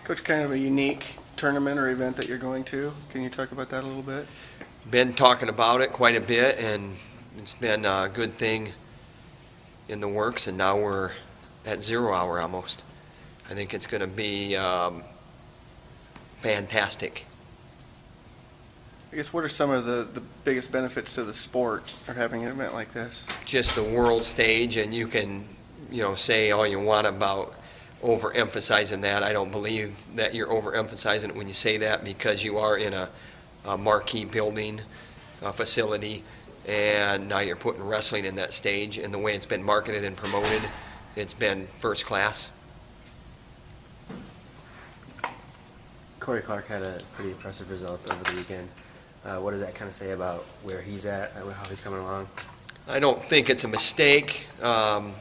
Coach, kind of a unique tournament or event that you're going to. Can you talk about that a little bit? Been talking about it quite a bit, and it's been a good thing in the works, and now we're at 0 hour almost. I think it's going to be fantastic. I guess what are some of the biggest benefits to the sport of having an event like this? Just the world stage, and you can, say all you want about overemphasizing that. I don't believe that you're overemphasizing it when you say that, because you are in a marquee building, facility, and now you're putting wrestling in that stage, and the way it's been marketed and promoted, it's been first class. Corey Clark had a pretty impressive result over the weekend. What does that kind of say about where he's at, how he's coming along? I don't think it's a mistake. I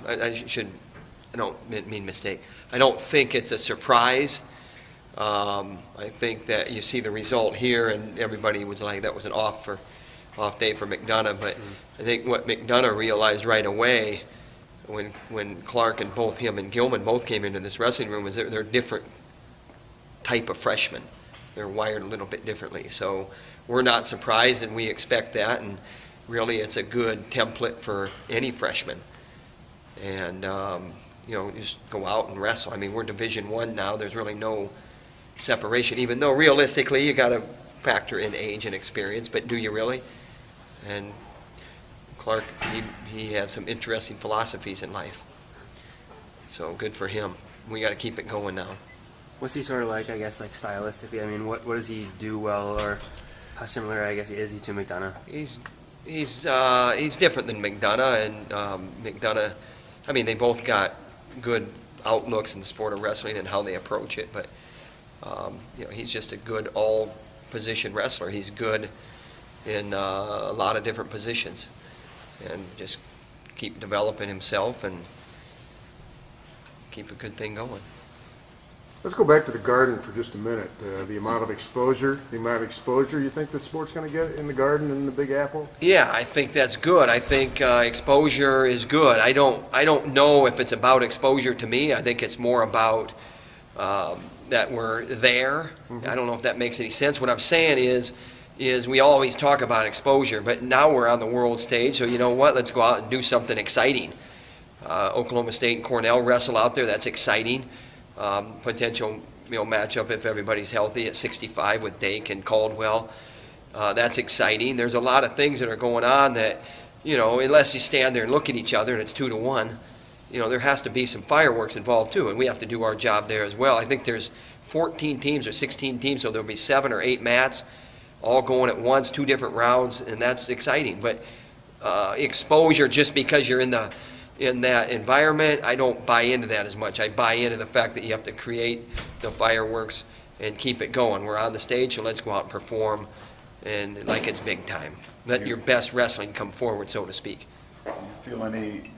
don't mean mistake. I don't think it's a surprise. I think that you see the result here, and everybody was like, that was an off day for McDonough. But I think what McDonough realized right away when Clark and both him and Gilman both came into this wrestling room is that they're different type of freshmen. They're wired a little bit differently. So we're not surprised, and we expect that. And really, it's a good template for any freshman. And just go out and wrestle. I mean, we're Division I now. There's really no separation, even though realistically you got to factor in age and experience, but do you really? And Clark, he has some interesting philosophies in life. So good for him. We got to keep it going now. What's he sort of like, I guess, like stylistically? I mean, what does he do well, or how similar, I guess, is he to McDonough? He's different than McDonough, and McDonough, I mean, they both got good outlooks in the sport of wrestling and how they approach it, but he's just a good all-position wrestler. He's good in a lot of different positions, and just keep developing himself and keep a good thing going. Let's go back to the Garden for just a minute. The amount of exposure you think the sport's going to get in the Garden and the Big Apple? Yeah, I think that's good. I think exposure is good. I don't know if it's about exposure to me. I think it's more about that we're there. I don't know if that makes any sense. What I'm saying is we always talk about exposure, but now we're on the world stage, so you know what? Let's go out and do something exciting. Oklahoma State and Cornell wrestle out there. That's exciting. Potential matchup if everybody's healthy at 65 with Dake and Caldwell. That's exciting. There's a lot of things that are going on that, unless you stand there and look at each other and it's 2-1, there has to be some fireworks involved too, and we have to do our job there as well. I think there's 14 teams or 16 teams, so there'll be 7 or 8 mats all going at once, 2 different rounds, and that's exciting. But exposure just because you're in that environment, I don't buy into that as much. I buy into the fact that you have to create the fireworks and keep it going. We're on the stage, so let's go out and perform and like it's big time. Let your best wrestling come forward, so to speak. Do you feel any,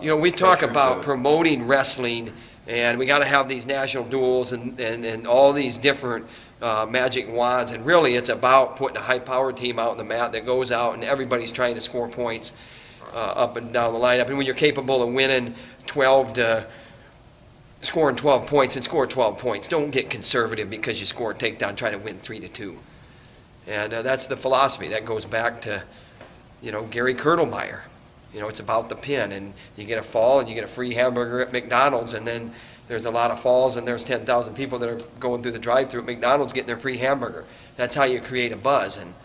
we talk about promoting wrestling, and we got to have these national duels and all these different magic wands, and really it's about putting a high-powered team out on the mat that goes out and everybody's trying to score points up and down the lineup. And when you're capable of winning scoring 12 points, and score 12 points. Don't get conservative because you score a takedown, try to win 3-2. And that's the philosophy. That goes back to, Gary Kurtelmeyer. It's about the pin, and you get a fall and you get a free hamburger at McDonald's, and then there's a lot of falls and there's 10,000 people that are going through the drive-thru at McDonald's getting their free hamburger. That's how you create a buzz, and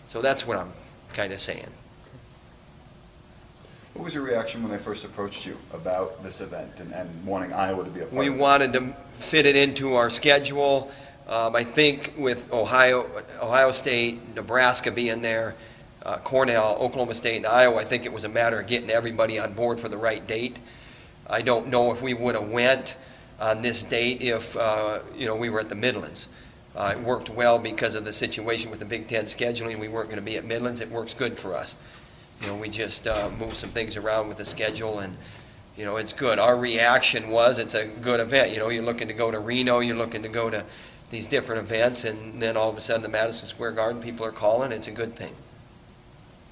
so that's what I'm kind of saying. What was your reaction when they first approached you about this event and wanting Iowa to be a part of it? We wanted to fit it into our schedule. I think with Ohio State, Nebraska being there, Cornell, Oklahoma State, and Iowa, I think it was a matter of getting everybody on board for the right date. I don't know if we would have went on this date if we were at the Midlands. It worked well because of the situation with the Big Ten scheduling. We weren't going to be at Midlands. It works good for us. We just moved some things around with the schedule, and it's good. Our reaction was it's a good event. You're looking to go to Reno, you're looking to go to these different events, and then all of a sudden the Madison Square Garden people are calling. It's a good thing.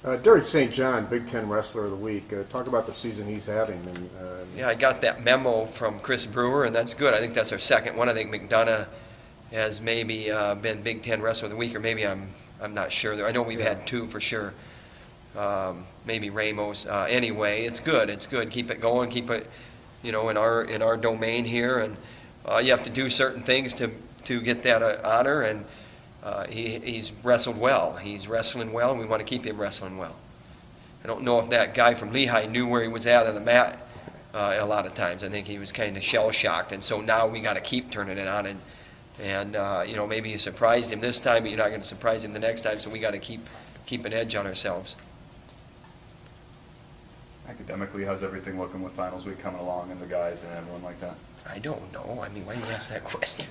Derek St. John, Big Ten Wrestler of the Week. Talk about the season he's having. And Yeah, I got that memo from Chris Brewer, and that's good. I think that's our second one. I think McDonough has maybe been Big Ten Wrestler of the Week, or maybe I'm not sure. I know we've had two for sure. Maybe Ramos. Anyway, it's good. It's good. Keep it going. Keep it, in our domain here, and you have to do certain things to get that honor. And he's wrestled well. He's wrestling well, and we want to keep him wrestling well. I don't know if that guy from Lehigh knew where he was at on the mat a lot of times. I think he was kind of shell-shocked, and so now we got to keep turning it on. And maybe you surprised him this time, but you're not going to surprise him the next time, so we got to keep an edge on ourselves. Academically, how's everything looking with finals week coming along and the guys and everyone like that? I don't know. I mean, why do you ask that question?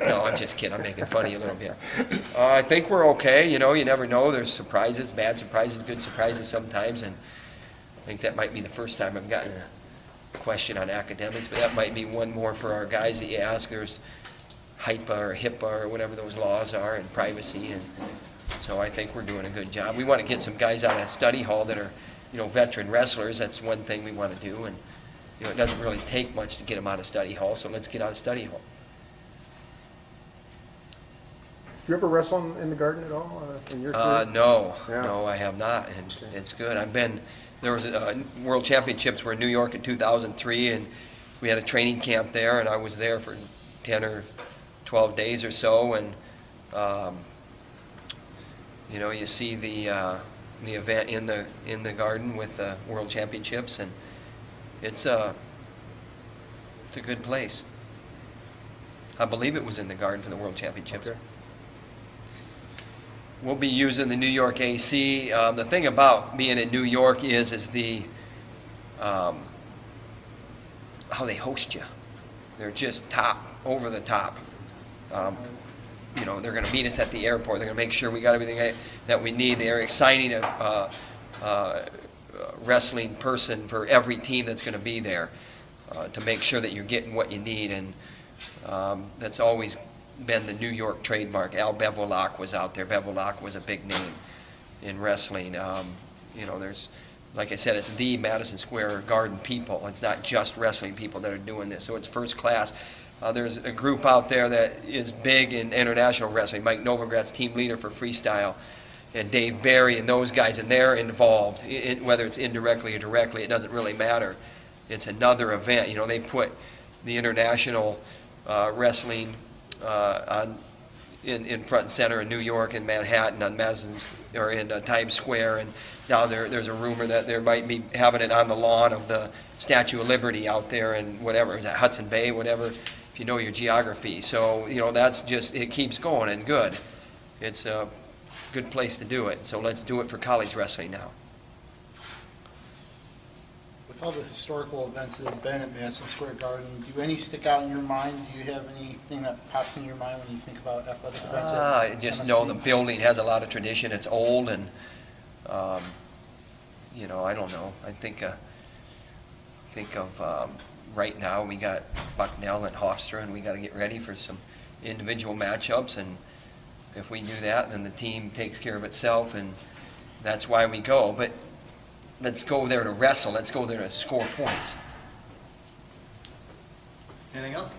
No, I'm just kidding. I'm making fun of you a little bit. I think we're okay. You never know. There's surprises, bad surprises, good surprises sometimes, and I think that might be the first time I've gotten a question on academics, but that might be one more for our guys that you ask. There's HIPAA or HIPAA or whatever those laws are, and privacy, and so I think we're doing a good job. We want to get some guys out of study hall that are, veteran wrestlers. That's one thing we want to do, and it doesn't really take much to get them out of study hall, so let's get out of study hall. did you ever wrestle in the Garden at all in your career? No, Yeah. no, I have not, and it's good. There was World Championships were in New York in 2003, and we had a training camp there, and I was there for 10 or 12 days or so, and you see the event in the Garden with the World Championships, and it's a good place. I believe it was in the Garden for the World Championships. Okay. We'll be using the New York AC. The thing about being in New York is the how they host you. They're just over the top. They're going to meet us at the airport. They're going to make sure we got everything that we need. They're assigning a wrestling person for every team that's going to be there to make sure that you're getting what you need. And that's always been the New York trademark. Al Bevelak was out there. Bevelak was a big name in wrestling. There's, like I said, it's the Madison Square Garden people. It's not just wrestling people that are doing this. So it's first class. There's a group out there that is big in international wrestling. Mike Novogratz, team leader for freestyle, and Dave Barry and those guys, and they're involved, whether it's indirectly or directly, it doesn't really matter. It's another event. They put the international wrestling in front and center in New York and Manhattan on Madison or in Times Square, and now there's a rumor that there might be having it on the lawn of the Statue of Liberty out there and whatever, is that Hudson Bay, whatever, if you know your geography. So that's just, it keeps going, and good. It's a good place to do it. So let's do it for college wrestling now. With all the historical events that have been at Madison Square Garden, do any stick out in your mind? Do you have anything that pops in your mind when you think about athletic events? I just know the building has a lot of tradition. It's old, and I don't know. I think of right now we got Bucknell and Hofstra, and we got to get ready for some individual matchups. And if we do that, then the team takes care of itself, and that's why we go. But let's go there to wrestle. Let's go there to score points. Anything else?